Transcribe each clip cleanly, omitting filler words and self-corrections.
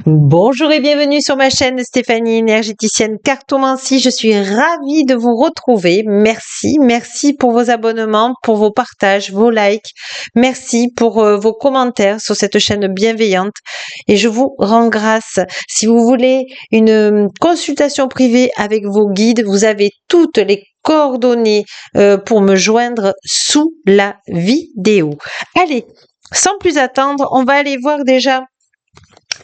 Bonjour et bienvenue sur ma chaîne Stéphanie énergéticienne cartomancie. Je suis ravie de vous retrouver. Merci pour vos abonnements, pour vos partages, vos likes. Merci pour vos commentaires sur cette chaîne bienveillante. Et je vous rends grâce. Si vous voulez une consultation privée avec vos guides, vous avez toutes les coordonnées pour me joindre sous la vidéo. Allez, sans plus attendre, on va aller voir déjà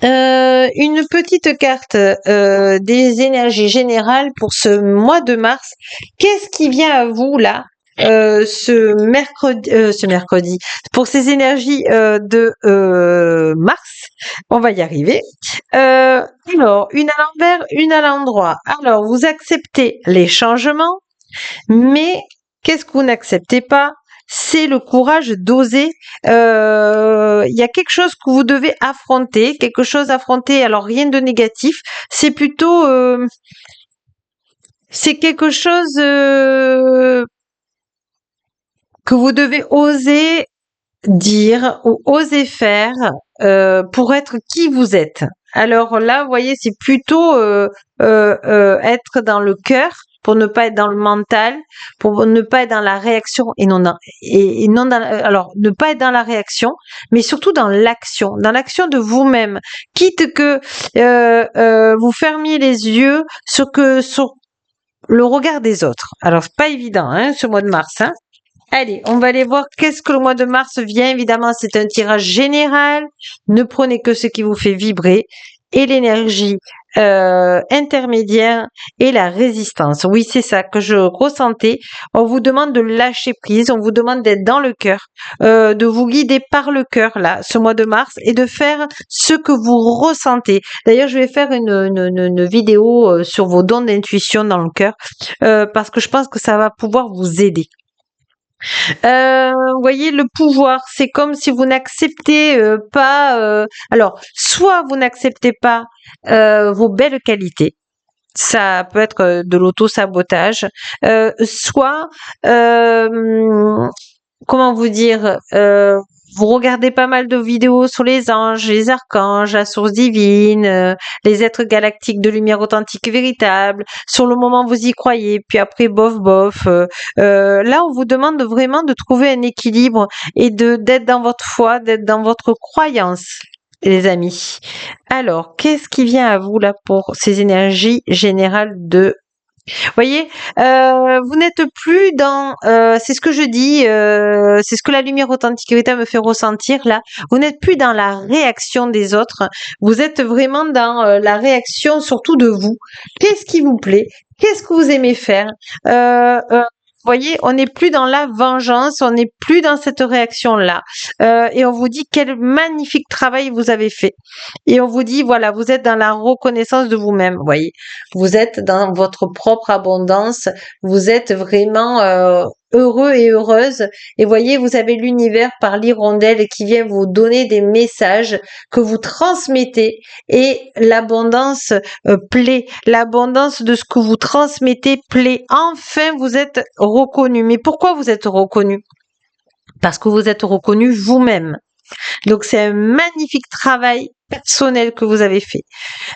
une petite carte des énergies générales pour ce mois de mars. Qu'est-ce qui vient à vous là ce mercredi pour ces énergies de mars? On va y arriver. Alors, une à l'envers, une à l'endroit. Alors, vous acceptez les changements, mais qu'est-ce que vous n'acceptez pas? C'est le courage d'oser. Il y a quelque chose que vous devez affronter, quelque chose à affronter. Alors rien de négatif, c'est plutôt, c'est quelque chose que vous devez oser dire ou oser faire pour être qui vous êtes. Alors là, vous voyez, c'est plutôt être dans le cœur pour ne pas être dans le mental, pour ne pas être dans la réaction et non dans, alors ne pas être dans la réaction, mais surtout dans l'action de vous-même, quitte que vous fermiez les yeux sur le regard des autres. Alors c'est pas évident, hein, ce mois de mars, hein. Allez, on va aller voir qu'est-ce que le mois de mars vient. Évidemment, c'est un tirage général. Ne prenez que ce qui vous fait vibrer. Et l'énergie intermédiaire et la résistance. Oui, c'est ça que je ressentais. On vous demande de lâcher prise. On vous demande d'être dans le cœur, de vous guider par le cœur, là, ce mois de mars, et de faire ce que vous ressentez. D'ailleurs, je vais faire une vidéo sur vos dons d'intuition dans le cœur, parce que je pense que ça va pouvoir vous aider. Vous voyez, le pouvoir, c'est comme si vous n'acceptez pas. Alors, soit vous n'acceptez pas vos belles qualités. Ça peut être de l'auto-sabotage. Soit, comment vous dire, vous regardez pas mal de vidéos sur les anges, les archanges, la source divine, les êtres galactiques de lumière authentique et véritable. Sur le moment, vous y croyez, puis après, bof. Là, on vous demande vraiment de trouver un équilibre et d'être dans votre foi, d'être dans votre croyance, les amis. Alors, qu'est-ce qui vient à vous là pour ces énergies générales de... Vous voyez, vous n'êtes plus dans, c'est ce que je dis, c'est ce que la lumière authentique et véritable me fait ressentir là. Vous n'êtes plus dans la réaction des autres. Vous êtes vraiment dans la réaction surtout de vous. Qu'est-ce qui vous plaît? Qu'est-ce que vous aimez faire? Vous voyez, on n'est plus dans la vengeance, on n'est plus dans cette réaction-là. Et on vous dit quel magnifique travail vous avez fait. Et on vous dit, voilà, vous êtes dans la reconnaissance de vous-même, vous voyez. Vous êtes dans votre propre abondance, vous êtes vraiment heureux et heureuse. Et voyez, vous avez l'univers par l'hirondelle qui vient vous donner des messages que vous transmettez. Et l'abondance plaît. L'abondance de ce que vous transmettez plaît. Enfin, vous êtes reconnu. Mais pourquoi vous êtes reconnu? Parce que vous êtes reconnu vous-même. Donc, c'est un magnifique travail personnel que vous avez fait.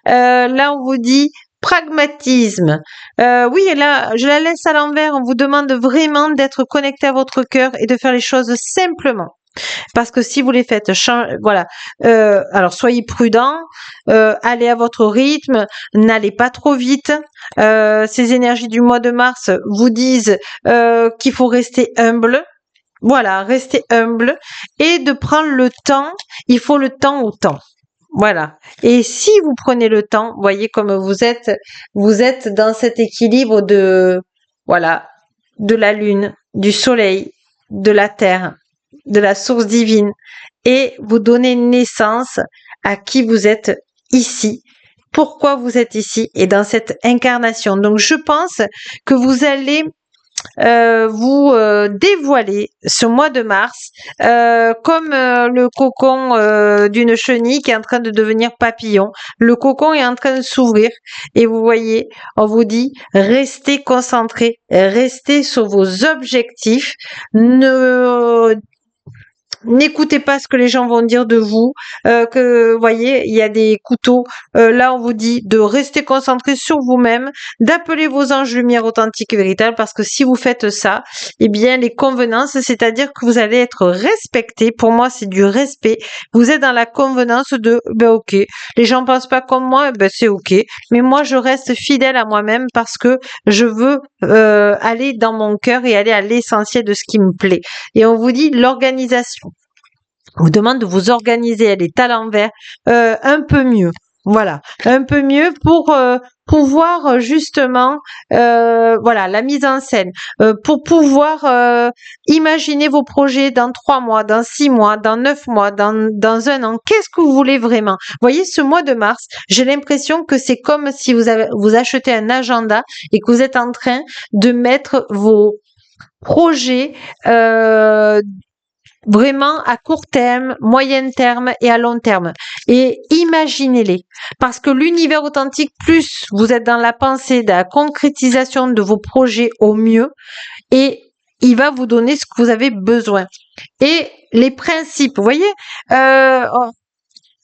Là, on vous dit pragmatisme. Oui, et là, je la laisse à l'envers. On vous demande vraiment d'être connecté à votre cœur et de faire les choses simplement. Parce que si vous les faites, voilà. Alors soyez prudent, allez à votre rythme, n'allez pas trop vite. Ces énergies du mois de mars vous disent qu'il faut rester humble. Voilà, rester humble et de prendre le temps. Il faut le temps au temps. Voilà. Et si vous prenez le temps, voyez comme vous êtes dans cet équilibre de, voilà, de la lune, du soleil, de la terre, de la source divine, et vous donnez naissance à qui vous êtes ici, pourquoi vous êtes ici et dans cette incarnation. Donc je pense que vous allez vous dévoiler ce mois de mars comme le cocon d'une chenille qui est en train de devenir papillon. Le cocon est en train de s'ouvrir et vous voyez, on vous dit restez concentrés, restez sur vos objectifs, ne N'écoutez pas ce que les gens vont dire de vous. Que, voyez, il y a des couteaux. Là, on vous dit de rester concentré sur vous-même, d'appeler vos anges lumière authentiques et véritables, parce que si vous faites ça, eh bien, les convenances, c'est-à-dire que vous allez être respecté. Pour moi, c'est du respect. Vous êtes dans la convenance de, ben ok, les gens pensent pas comme moi, ben c'est ok. Mais moi, je reste fidèle à moi-même parce que je veux aller dans mon cœur et aller à l'essentiel de ce qui me plaît. Et on vous dit l'organisation. On vous demande de vous organiser, elle est à l'envers, un peu mieux. Voilà, un peu mieux pour pouvoir justement, voilà, la mise en scène, pour pouvoir imaginer vos projets dans 3 mois, dans 6 mois, dans 9 mois, dans un an. Qu'est-ce que vous voulez vraiment? Vous voyez, ce mois de mars, j'ai l'impression que c'est comme si vous achetez un agenda et que vous êtes en train de mettre vos projets vraiment à court terme, moyen terme et à long terme. Et imaginez-les. Parce que l'univers authentique, plus vous êtes dans la pensée, de la concrétisation de vos projets au mieux, et il va vous donner ce que vous avez besoin. Et les principes, vous voyez,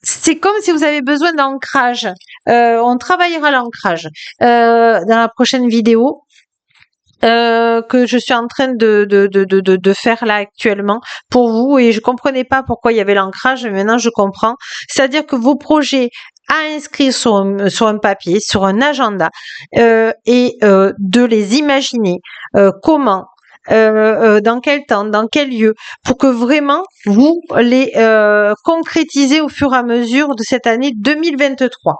c'est comme si vous avez besoin d'ancrage. On travaillera l'ancrage dans la prochaine vidéo. Que je suis en train de faire là actuellement pour vous, et je comprenais pas pourquoi il y avait l'ancrage, mais maintenant je comprends. C'est-à-dire que vos projets à inscrire sur un papier, sur un agenda, et de les imaginer comment, dans quel temps, dans quel lieu, pour que vraiment vous les concrétisez au fur et à mesure de cette année 2023.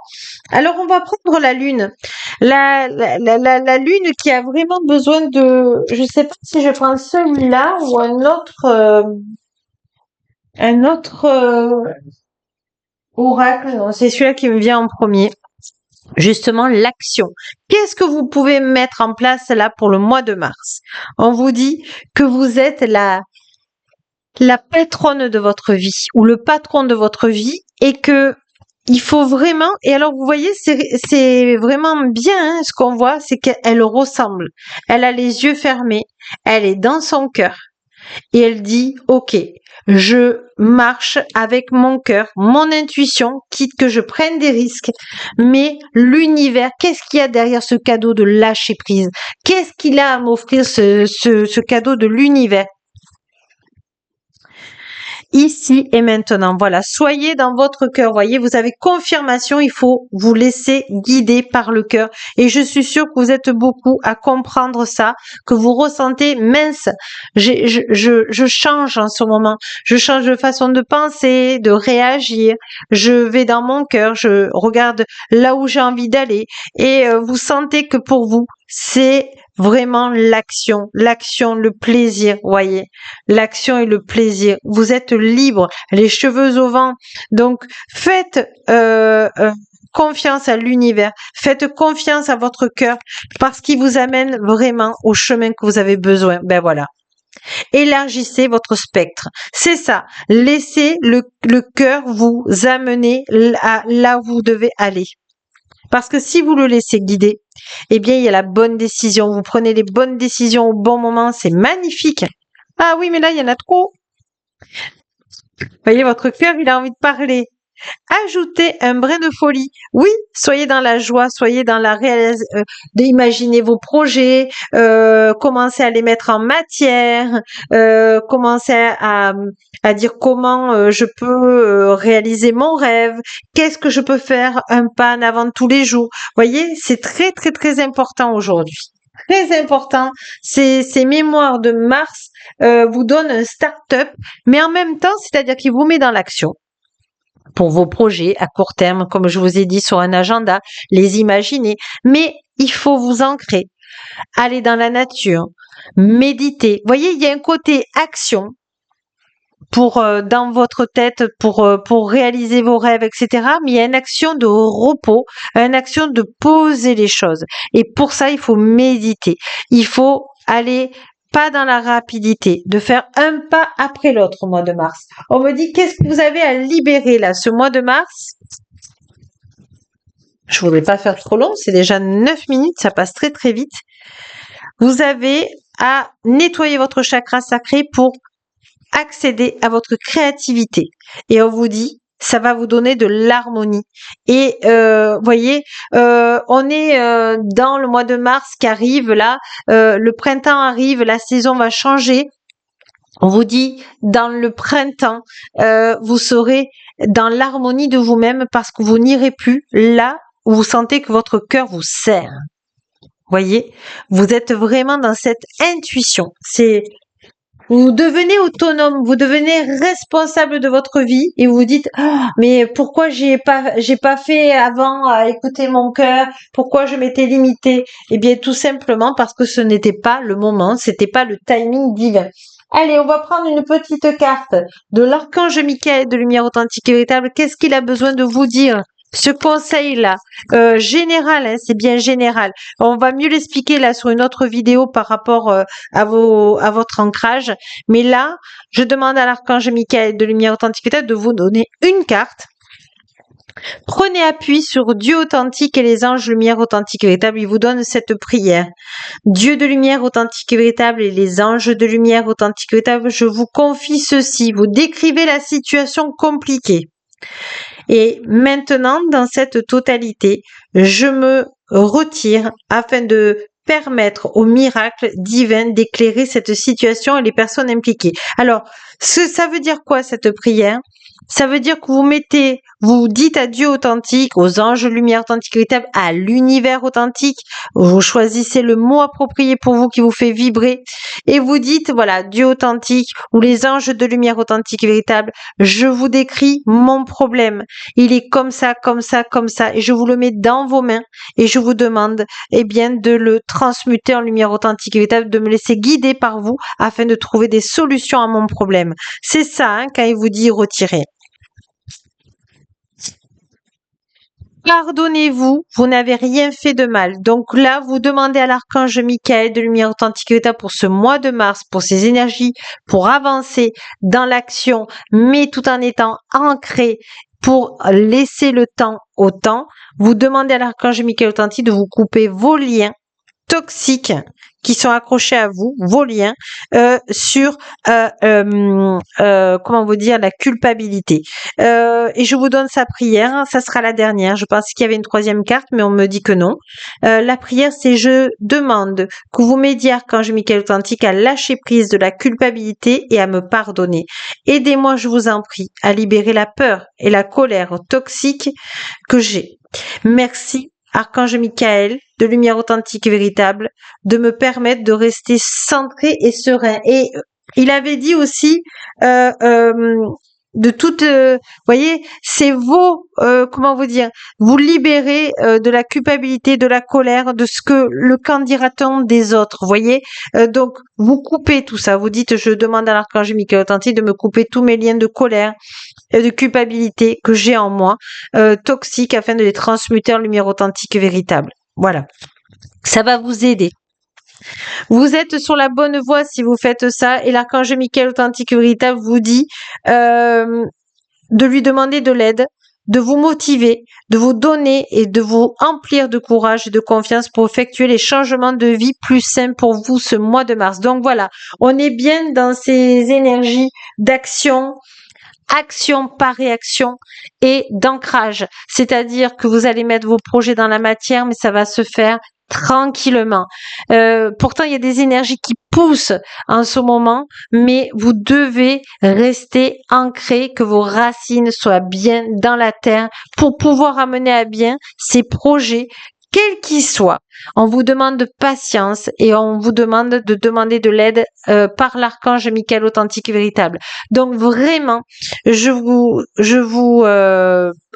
Alors on va prendre la lune. La lune qui a vraiment besoin de... Je sais pas si je prends celui-là ou un autre oracle. Non, c'est celui-là qui me vient en premier. Justement, l'action. Qu'est-ce que vous pouvez mettre en place là pour le mois de mars? On vous dit que vous êtes la patronne de votre vie ou le patron de votre vie, et que il faut vraiment, et alors vous voyez, c'est vraiment bien, hein, ce qu'on voit, c'est qu'elle ressemble. Elle a les yeux fermés, elle est dans son cœur, et elle dit, ok, je marche avec mon cœur, mon intuition, quitte que je prenne des risques, mais l'univers, qu'est-ce qu'il y a derrière ce cadeau de lâcher prise? Qu'est-ce qu'il a à m'offrir, ce cadeau de l'univers? Ici et maintenant. Voilà, soyez dans votre cœur. Voyez, vous avez confirmation, il faut vous laisser guider par le cœur. Et je suis sûre que vous êtes beaucoup à comprendre ça, que vous ressentez, mince, je change en ce moment. Je change de façon de penser, de réagir. Je vais dans mon cœur, je regarde là où j'ai envie d'aller. Et vous sentez que pour vous, c'est vraiment l'action, le plaisir, voyez. L'action et le plaisir. Vous êtes libre, les cheveux au vent. Donc, faites confiance à l'univers. Faites confiance à votre cœur parce qu'il vous amène vraiment au chemin que vous avez besoin. Ben voilà. Élargissez votre spectre. C'est ça. Laissez le cœur vous amener là où vous devez aller. Parce que si vous le laissez guider, eh bien, il y a la bonne décision. Vous prenez les bonnes décisions au bon moment. C'est magnifique. Ah oui, mais là, il y en a trop. Vous voyez, votre cœur, il a envie de parler. Ajoutez un brin de folie. Oui, soyez dans la joie, soyez dans la réalisation, d'imaginer vos projets, commencez à les mettre en matière, commencez à dire comment je peux réaliser mon rêve, qu'est-ce que je peux faire un pas en avant tous les jours. Voyez, c'est très très très important aujourd'hui. Très important. Ces mémoires de Mars vous donnent un start-up, mais en même temps, c'est-à-dire qu'il vous met dans l'action pour vos projets à court terme, comme je vous ai dit, sur un agenda, les imaginer. Mais il faut vous ancrer, aller dans la nature, méditer. Vous voyez, il y a un côté action pour dans votre tête pour réaliser vos rêves, etc. Mais il y a une action de repos, une action de poser les choses. Et pour ça, il faut méditer. Il faut aller pas dans la rapidité, de faire un pas après l'autre au mois de mars. On me dit, qu'est-ce que vous avez à libérer là, ce mois de mars? Je voudrais pas faire trop long, c'est déjà 9 minutes, ça passe très très vite. Vous avez à nettoyer votre chakra sacré pour accéder à votre créativité. Et on vous dit, ça va vous donner de l'harmonie. Et voyez, on est dans le mois de mars qui arrive là, le printemps arrive, la saison va changer. On vous dit, dans le printemps, vous serez dans l'harmonie de vous-même parce que vous n'irez plus là où vous sentez que votre cœur vous serre. Voyez, vous êtes vraiment dans cette intuition. Vous devenez autonome, vous devenez responsable de votre vie et vous vous dites mais pourquoi j'ai pas fait avant à écouter mon cœur, pourquoi je m'étais limitée? Eh bien tout simplement parce que ce n'était pas le moment, c'était pas le timing divin. Allez, on va prendre une petite carte de l'archange Michael de lumière authentique et véritable. Qu'est-ce qu'il a besoin de vous dire? Ce conseil-là, général, hein, c'est bien général. On va mieux l'expliquer là sur une autre vidéo par rapport à votre ancrage. Mais là, je demande à l'archange Michael de lumière authentique et véritable de vous donner une carte. Prenez appui sur Dieu authentique et les anges lumière authentique et véritable. Ils vous donnent cette prière. Dieu de lumière authentique et véritable et les anges de lumière authentique et véritable, je vous confie ceci. Vous décrivez la situation compliquée. Et maintenant, dans cette totalité, je me retire afin de permettre au miracle divin d'éclairer cette situation et les personnes impliquées. Alors, ça veut dire quoi cette prière? Ça veut dire que vous dites à Dieu authentique, aux anges lumière authentique et véritable, à l'univers authentique. Vous choisissez le mot approprié pour vous qui vous fait vibrer et vous dites, voilà, Dieu authentique ou les anges de lumière authentique et véritable, je vous décris mon problème. Il est comme ça, comme ça, comme ça et je vous le mets dans vos mains et je vous demande, eh bien, de le transmuter en lumière authentique et véritable, de me laisser guider par vous afin de trouver des solutions à mon problème. C'est ça, hein, quand il vous dit retirer. Pardonnez-vous, vous n'avez rien fait de mal. Donc là, vous demandez à l'archange Michael de lumière authentique et véritable pour ce mois de mars, pour ses énergies, pour avancer dans l'action, mais tout en étant ancré pour laisser le temps au temps. Vous demandez à l'archange Michael authentique de vous couper vos liens toxiques qui sont accrochés à vous, vos liens, sur comment vous dire, la culpabilité. Et je vous donne sa prière, ça sera la dernière. Je pensais qu'il y avait une troisième carte, mais on me dit que non. La prière, c'est je demande que vous m'aidiez, archange Michael authentique, à lâcher prise de la culpabilité et à me pardonner. Aidez-moi, je vous en prie, à libérer la peur et la colère toxique que j'ai. Merci, archange Michael, de lumière authentique et véritable, de me permettre de rester centré et serein. Et il avait dit aussi de toute, voyez, c'est comment vous dire, vous libérer de la culpabilité, de la colère, de ce que le qu'en dira-t-on des autres, voyez. Donc vous coupez tout ça. Vous dites, je demande à l'archange Michael authentique de me couper tous mes liens de colère et de culpabilité que j'ai en moi, toxiques, afin de les transmuter en lumière authentique et véritable. Voilà. Ça va vous aider. Vous êtes sur la bonne voie si vous faites ça. Et l'archange Michael authentique et véritable vous dit de lui demander de l'aide, de vous motiver, de vous donner et de vous emplir de courage et de confiance pour effectuer les changements de vie plus sains pour vous ce mois de mars. Donc voilà, on est bien dans ces énergies d'action, action par réaction et d'ancrage. C'est-à-dire que vous allez mettre vos projets dans la matière, mais ça va se faire tranquillement. Pourtant, il y a des énergies qui poussent en ce moment, mais vous devez rester ancré, que vos racines soient bien dans la terre pour pouvoir amener à bien ces projets, quels qu'ils soient. On vous demande de patience et on vous demande de demander de l'aide par l'archange Michael authentique et véritable. Donc vraiment, je vous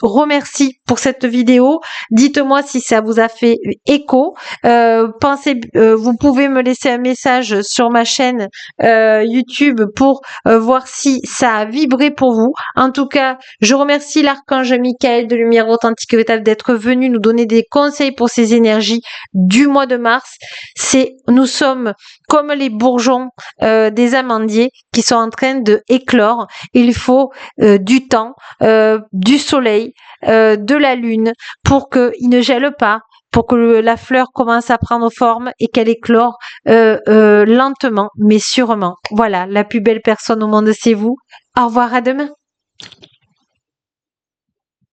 remercie pour cette vidéo. Dites-moi si ça vous a fait écho. Vous pouvez me laisser un message sur ma chaîne YouTube pour voir si ça a vibré pour vous. En tout cas, je remercie l'archange Michael de lumière authentique et véritable d'être venu nous donner des conseils pour ces énergies du mois de mars. Nous sommes comme les bourgeons des amandiers qui sont en train de éclore. Il faut du temps, du soleil, de la lune pour qu'ils ne gèlent pas, pour que la fleur commence à prendre forme et qu'elle éclore lentement mais sûrement. Voilà, la plus belle personne au monde, c'est vous. Au revoir, à demain.